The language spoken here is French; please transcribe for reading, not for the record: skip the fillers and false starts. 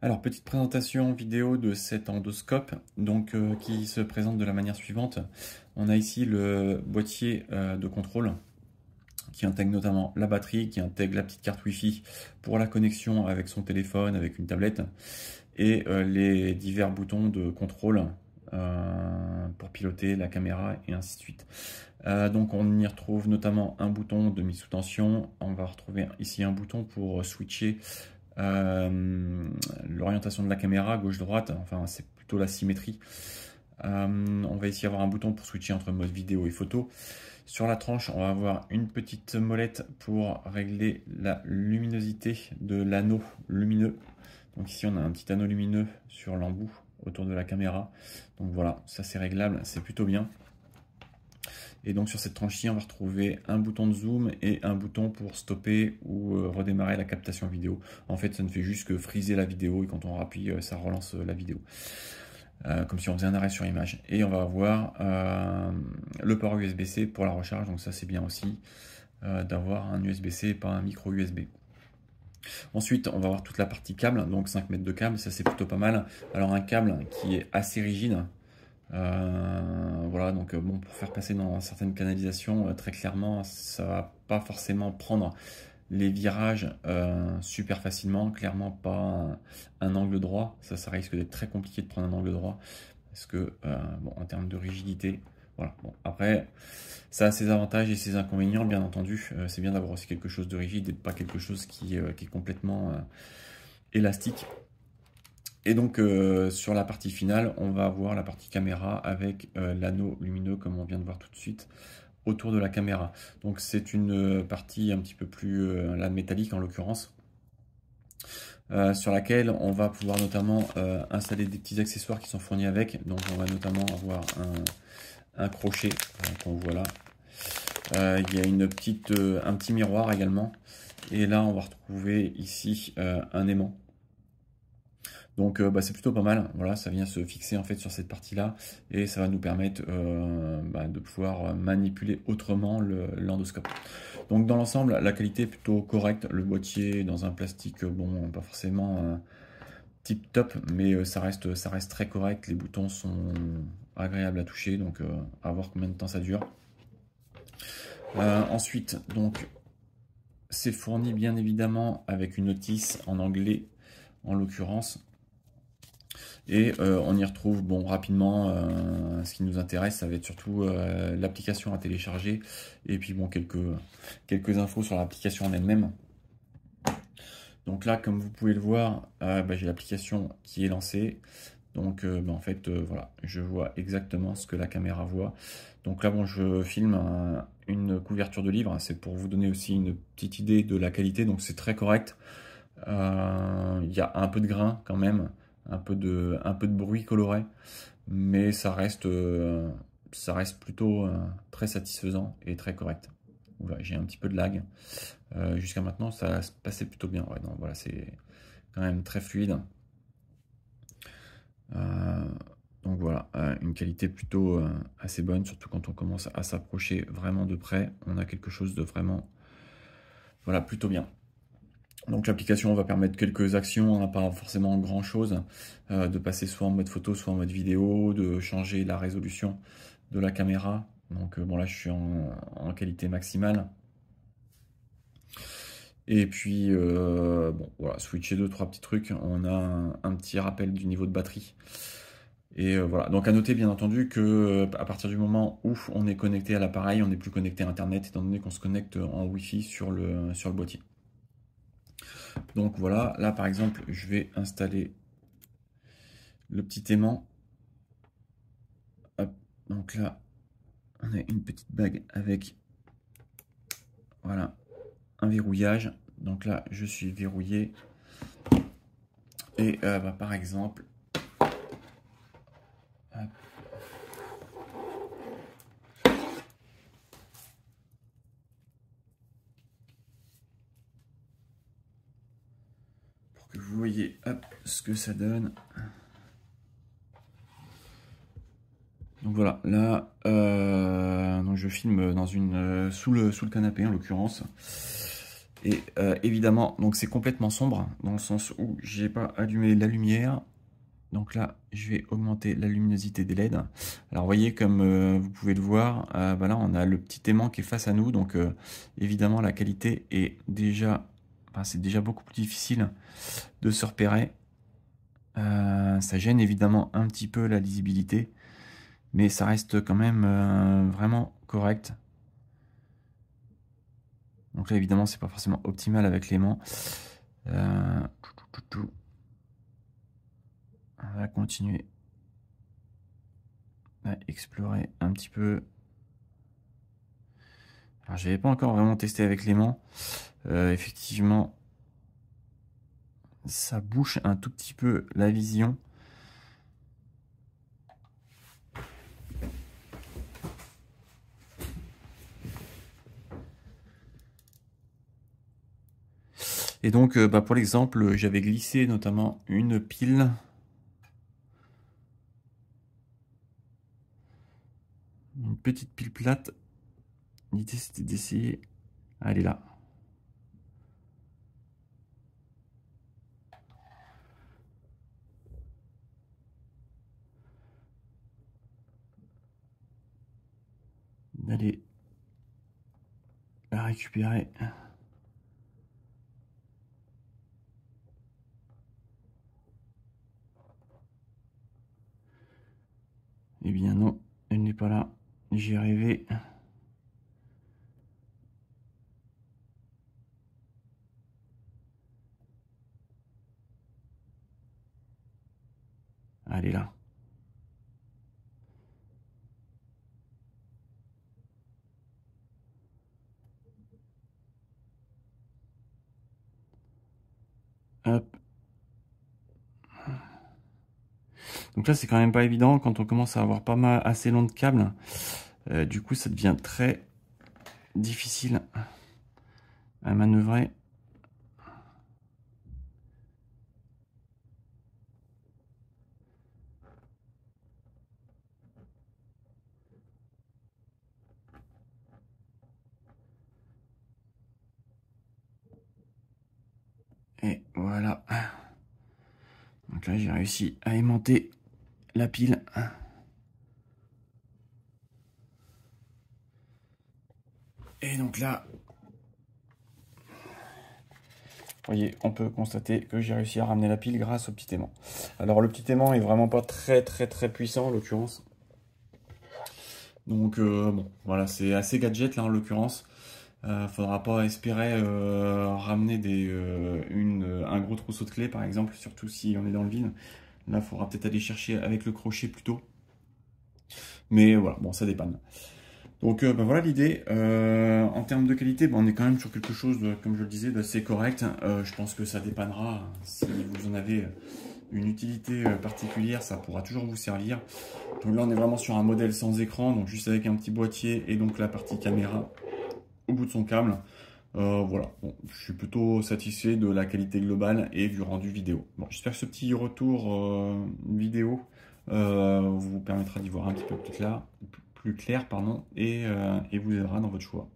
Alors, petite présentation vidéo de cet endoscope, donc qui se présente de la manière suivante. On a ici le boîtier de contrôle qui intègre notamment la batterie, qui intègre la petite carte Wi-Fi pour la connexion avec son téléphone, avec une tablette, et les divers boutons de contrôle pour piloter la caméra et ainsi de suite. Donc on y retrouve notamment un bouton de mise sous tension, on va retrouver ici un bouton pour switcher l'orientation de la caméra gauche-droite, enfin c'est plutôt la symétrie. On va ici avoir un bouton pour switcher entre mode vidéo et photo. Sur la tranche, on va avoir une petite molette pour régler la luminosité de l'anneau lumineux. Donc ici on a un petit anneau lumineux sur l'embout autour de la caméra. Donc voilà, ça c'est réglable, c'est plutôt bien. Et donc sur cette tranche-ci, on va retrouver un bouton de zoom et un bouton pour stopper ou redémarrer la captation vidéo. En fait, ça ne fait juste que friser la vidéo et quand on appuie, ça relance la vidéo. Comme si on faisait un arrêt sur image. Et on va avoir le port USB-C pour la recharge. Donc ça, c'est bien aussi d'avoir un USB-C et pas un micro USB. Ensuite, on va avoir toute la partie câble, donc 5 mètres de câble, ça c'est plutôt pas mal. Alors un câble qui est assez rigide. Voilà, donc bon, pour faire passer dans certaines canalisations, très clairement, ça va pas forcément prendre les virages super facilement, clairement pas un angle droit, ça risque d'être très compliqué de prendre un angle droit, parce que, bon, en termes de rigidité, voilà. Bon, après, ça a ses avantages et ses inconvénients, bien entendu, c'est bien d'avoir aussi quelque chose de rigide et pas quelque chose qui est complètement élastique. Et donc sur la partie finale, on va avoir la partie caméra avec l'anneau lumineux comme on vient de voir tout de suite autour de la caméra. Donc c'est une partie un petit peu plus la métallique en l'occurrence, sur laquelle on va pouvoir notamment installer des petits accessoires qui sont fournis avec. Donc on va notamment avoir un crochet qu'on voit là. Il y a un petit miroir également. Et là on va retrouver ici un aimant. Donc c'est plutôt pas mal, voilà, ça vient se fixer en fait sur cette partie-là et ça va nous permettre de pouvoir manipuler autrement l'endoscope. Donc dans l'ensemble, la qualité est plutôt correcte, le boîtier est dans un plastique, bon, pas forcément tip top, mais ça reste très correct, les boutons sont agréables à toucher, donc à voir combien de temps ça dure. Ensuite, donc, c'est fourni bien évidemment avec une notice en anglais en l'occurrence. Et on y retrouve bon, rapidement ce qui nous intéresse, ça va être surtout l'application à télécharger et puis bon, quelques infos sur l'application en elle-même. Donc là, comme vous pouvez le voir, j'ai l'application qui est lancée. Donc en fait, voilà, je vois exactement ce que la caméra voit. Donc là, bon, je filme une couverture de livre. C'est pour vous donner aussi une petite idée de la qualité. Donc c'est très correct. Il y a un peu de grain quand même. Un peu de bruit coloré, mais ça reste plutôt très satisfaisant et très correct. Voilà, j'ai un petit peu de lag. Jusqu'à maintenant, ça se passait plutôt bien. Ouais, non, voilà, c'est quand même très fluide. Donc voilà, une qualité plutôt assez bonne, surtout quand on commence à s'approcher vraiment de près. On a quelque chose de vraiment, voilà, plutôt bien. Donc l'application va permettre quelques actions, on n'a pas forcément grand chose, de passer soit en mode photo, soit en mode vidéo, de changer la résolution de la caméra. Donc bon là je suis en qualité maximale. Et puis bon voilà, switcher 2-3 petits trucs, on a un petit rappel du niveau de batterie. Et voilà, donc à noter bien entendu que à partir du moment où on est connecté à l'appareil, on n'est plus connecté à internet étant donné qu'on se connecte en Wi-Fi sur le boîtier. Donc voilà, là par exemple, je vais installer le petit aimant. Hop, donc là, on a une petite bague avec, voilà, un verrouillage. Donc là, je suis verrouillé. Et par exemple, hop, pour que vous voyez hop, ce que ça donne. Donc voilà, là, donc je filme dans sous le canapé en l'occurrence. Et évidemment, donc c'est complètement sombre, dans le sens où j'ai pas allumé la lumière. Donc là, je vais augmenter la luminosité des LED. Alors, vous voyez, comme vous pouvez le voir, voilà, on a le petit aimant qui est face à nous. Donc, évidemment, la qualité est déjà, enfin, c'est déjà beaucoup plus difficile de se repérer. Ça gêne évidemment un petit peu la lisibilité, mais ça reste quand même vraiment correct. Donc là, évidemment, c'est pas forcément optimal avec l'aimant. On va continuer à explorer un petit peu. Alors, je n'avais pas encore vraiment testé avec l'aimant. Effectivement, ça bouche un tout petit peu la vision. Et donc, pour l'exemple, j'avais glissé notamment une pile. Une petite pile plate. L'idée, c'était d'essayer. Ah, elle est là. D'aller la récupérer. Eh bien non, elle n'est pas là. J'ai rêvé. Ah, elle est là. Hop. Donc là, c'est quand même pas évident quand on commence à avoir pas mal assez long de câbles. Du coup, ça devient très difficile à manœuvrer. Et voilà. Donc là, j'ai réussi à aimanter la pile. Et donc là, vous voyez, on peut constater que j'ai réussi à ramener la pile grâce au petit aimant. Alors le petit aimant est vraiment pas très puissant en l'occurrence. Donc bon, voilà, c'est assez gadget là en l'occurrence. Faudra pas espérer ramener un gros trousseau de clés par exemple, surtout si on est dans le vide. Là, il faudra peut-être aller chercher avec le crochet plutôt. Mais voilà, bon, ça dépanne. Donc voilà l'idée. En termes de qualité, on est quand même sur quelque chose, comme je le disais, d'assez correct. Je pense que ça dépannera. Si vous en avez une utilité particulière, ça pourra toujours vous servir. Donc là, on est vraiment sur un modèle sans écran, donc juste avec un petit boîtier et donc la partie caméra au bout de son câble. Voilà, bon, je suis plutôt satisfait de la qualité globale et du rendu vidéo. Bon, j'espère que ce petit retour vidéo vous permettra d'y voir un petit peu plus clair, pardon, et vous aidera dans votre choix.